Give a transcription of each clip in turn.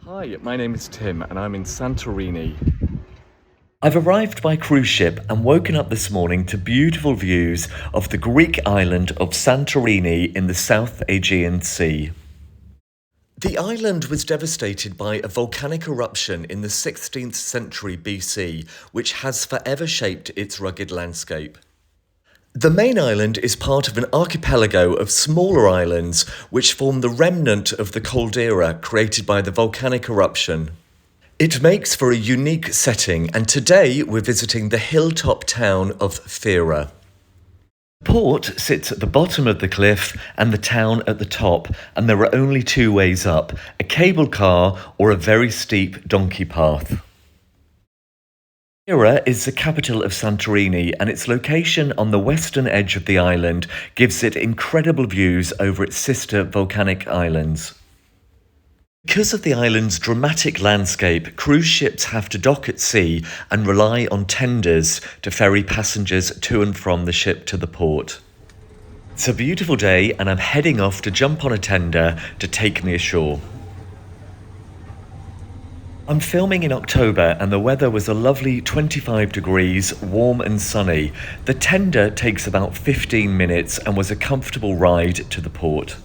Hi, my name is Tim and I'm in Santorini. I've arrived by cruise ship and woken up this morning to beautiful views of the Greek island of Santorini in the South Aegean Sea. The island was devastated by a volcanic eruption in the 16th century BC, which has forever shaped its rugged landscape. The main island is part of an archipelago of smaller islands which form the remnant of the caldera created by the volcanic eruption. It makes for a unique setting, and today we're visiting the hilltop town of Fira. The port sits at the bottom of the cliff and the town at the top, and there are only two ways up: a cable car or a very steep donkey path. Fira is the capital of Santorini, and its location on the western edge of the island gives it incredible views over its sister volcanic islands. Because of the island's dramatic landscape, cruise ships have to dock at sea and rely on tenders to ferry passengers to and from the ship to the port. It's a beautiful day and I'm heading off to jump on a tender to take me ashore. I'm filming in October and the weather was a lovely 25 degrees, warm and sunny. The tender takes about 15 minutes and was a comfortable ride to the port.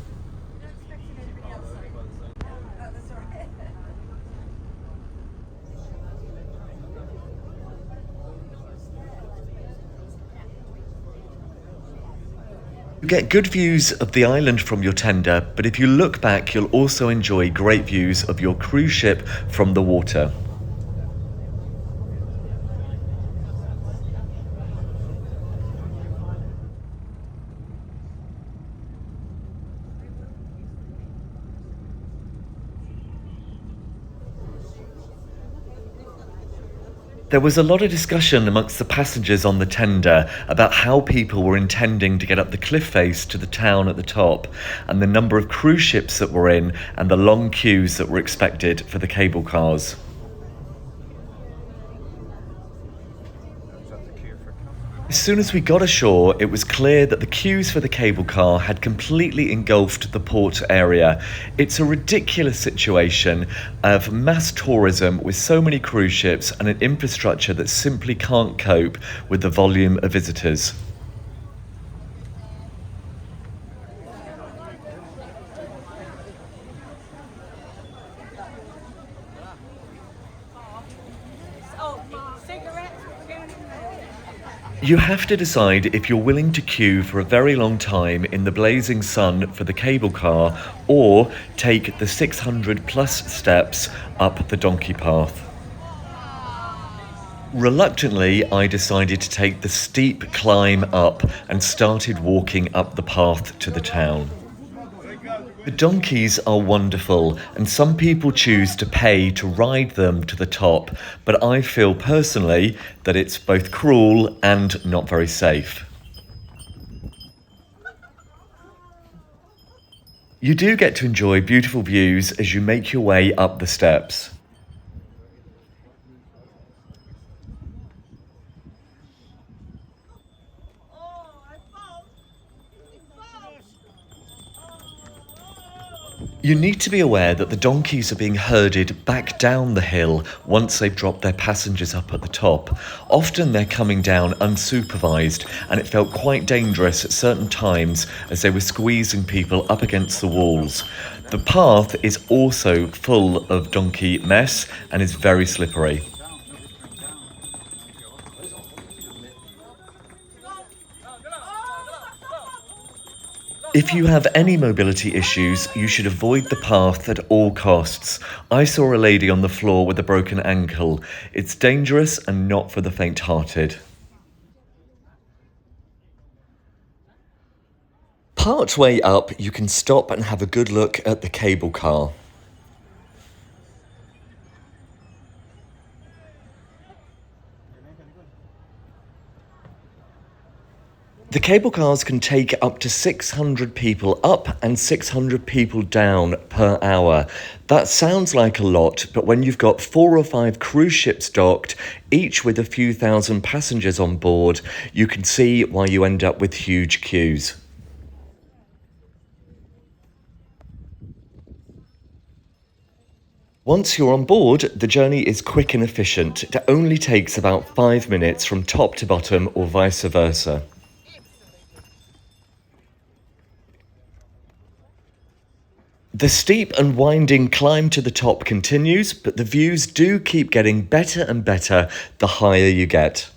You get good views of the island from your tender, but if you look back, you'll also enjoy great views of your cruise ship from the water. There was a lot of discussion amongst the passengers on the tender about how people were intending to get up the cliff face to the town at the top, and the number of cruise ships that were in, and the long queues that were expected for the cable cars. As soon as we got ashore, it was clear that the queues for the cable car had completely engulfed the port area. It's a ridiculous situation of mass tourism with so many cruise ships and an infrastructure that simply can't cope with the volume of visitors. You have to decide if you're willing to queue for a very long time in the blazing sun for the cable car or take the 600 plus steps up the donkey path. Reluctantly, I decided to take the steep climb up and started walking up the path to the town. The donkeys are wonderful, and some people choose to pay to ride them to the top, but I feel personally that it's both cruel and not very safe. You do get to enjoy beautiful views as you make your way up the steps. You need to be aware that the donkeys are being herded back down the hill once they've dropped their passengers up at the top. Often they're coming down unsupervised, and it felt quite dangerous at certain times as they were squeezing people up against the walls. The path is also full of donkey mess and is very slippery. If you have any mobility issues, you should avoid the path at all costs. I saw a lady on the floor with a broken ankle. It's dangerous and not for the faint-hearted. Part way up, you can stop and have a good look at the cable car. The cable cars can take up to 600 people up and 600 people down per hour. That sounds like a lot, but when you've got 4 or 5 cruise ships docked, each with a few thousand passengers on board, you can see why you end up with huge queues. Once you're on board, the journey is quick and efficient. It only takes about 5 minutes from top to bottom or vice versa. The steep and winding climb to the top continues, but the views do keep getting better and better the higher you get.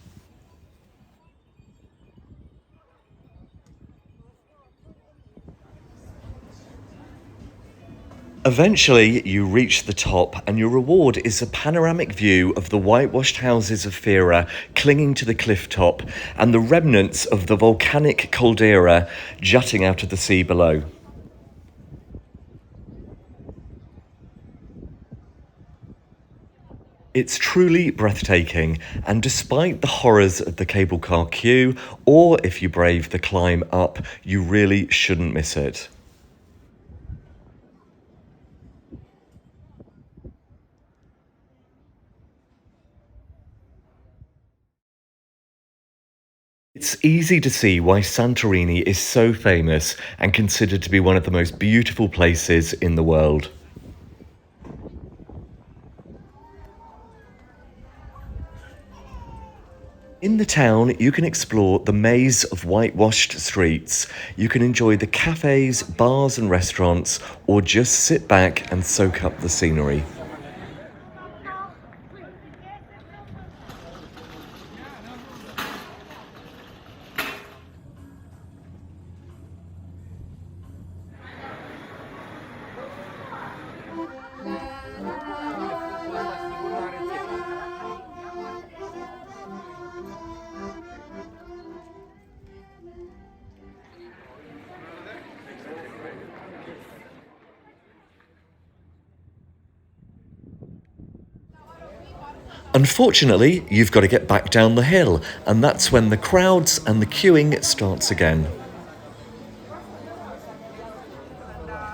Eventually, you reach the top, and your reward is a panoramic view of the whitewashed houses of Fira clinging to the cliff top and the remnants of the volcanic caldera jutting out of the sea below. It's truly breathtaking, and despite the horrors of the cable car queue, or if you brave the climb up, you really shouldn't miss it. It's easy to see why Santorini is so famous and considered to be one of the most beautiful places in the world. In the town, you can explore the maze of whitewashed streets. You can enjoy the cafes, bars, and restaurants, or just sit back and soak up the scenery. Unfortunately, you've got to get back down the hill, and that's when the crowds and the queuing starts again.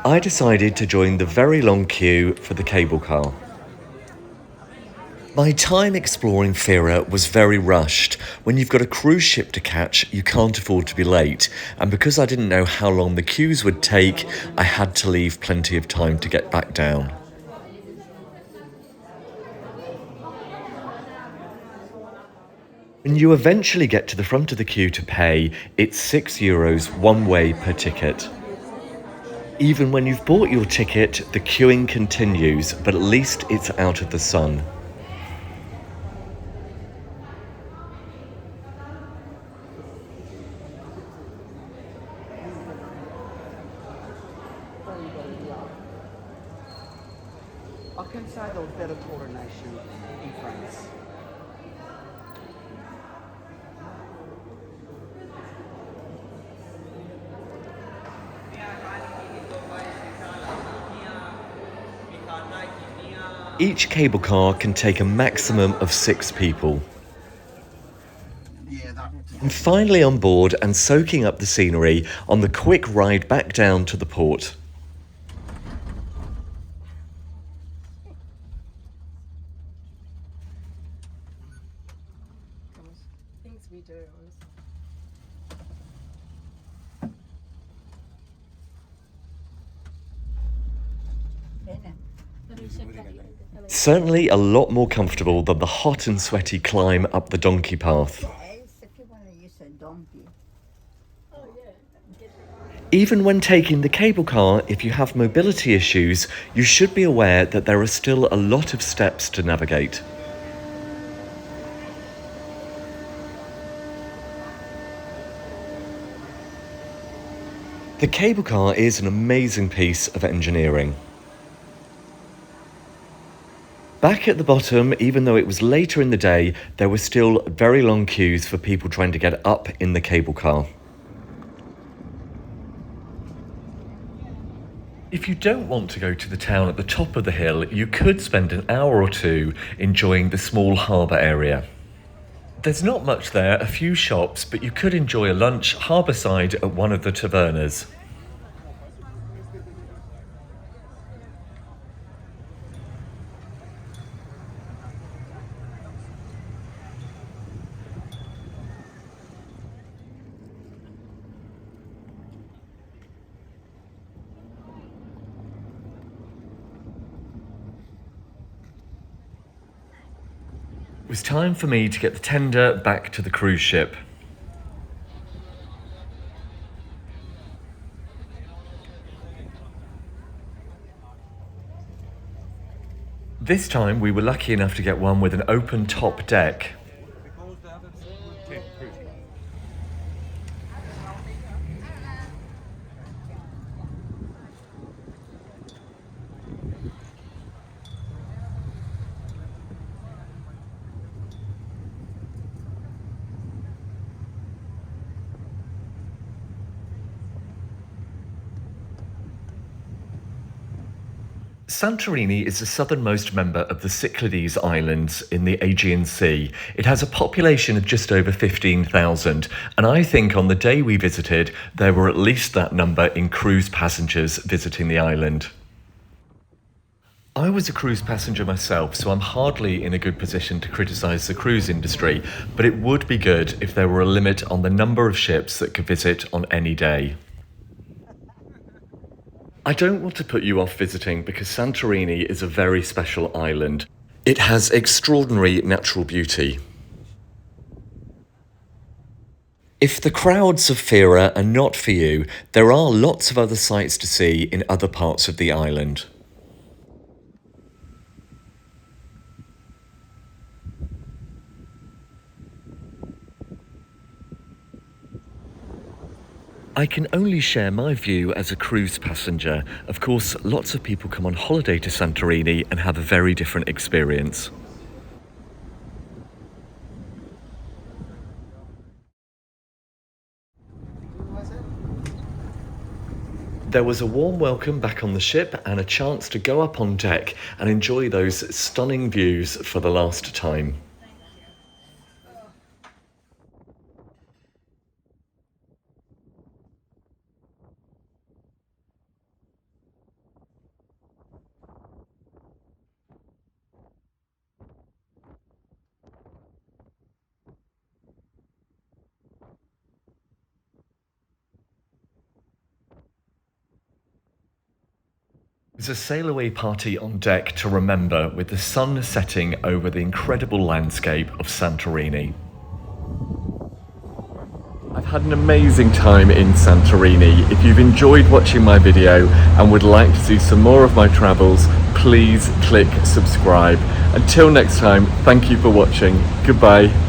I decided to join the very long queue for the cable car. My time exploring Fira was very rushed. When you've got a cruise ship to catch, you can't afford to be late, and because I didn't know how long the queues would take, I had to leave plenty of time to get back down. When you eventually get to the front of the queue to pay, it's €6 one way per ticket. Even when you've bought your ticket, the queuing continues, but at least it's out of the sun. I can say there was better coordination in France. Each cable car can take a maximum of 6 people. I'm finally on board and soaking up the scenery on the quick ride back down to the port. Things we do, honestly. Certainly a lot more comfortable than the hot and sweaty climb up the donkey path. If you want to use a donkey. Oh yeah. Even when taking the cable car, if you have mobility issues, you should be aware that there are still a lot of steps to navigate. The cable car is an amazing piece of engineering. Back at the bottom, even though it was later in the day, there were still very long queues for people trying to get up in the cable car. If you don't want to go to the town at the top of the hill, you could spend an hour or two enjoying the small harbour area. There's not much there, a few shops, but you could enjoy a lunch harbourside at one of the tavernas. It was time for me to get the tender back to the cruise ship. This time we were lucky enough to get one with an open top deck. Santorini is the southernmost member of the Cyclades Islands in the Aegean Sea. It has a population of just over 15,000, and I think on the day we visited, there were at least that number in cruise passengers visiting the island. I was a cruise passenger myself, so I'm hardly in a good position to criticise the cruise industry, but it would be good if there were a limit on the number of ships that could visit on any day. I don't want to put you off visiting because Santorini is a very special island. It has extraordinary natural beauty. If the crowds of Fira are not for you, there are lots of other sights to see in other parts of the island. I can only share my view as a cruise passenger. Of course, lots of people come on holiday to Santorini and have a very different experience. There was a warm welcome back on the ship and a chance to go up on deck and enjoy those stunning views for the last time. It was a sail-away party on deck to remember, with the sun setting over the incredible landscape of Santorini. I've had an amazing time in Santorini. If you've enjoyed watching my video and would like to see some more of my travels, please click subscribe. Until next time, thank you for watching. Goodbye.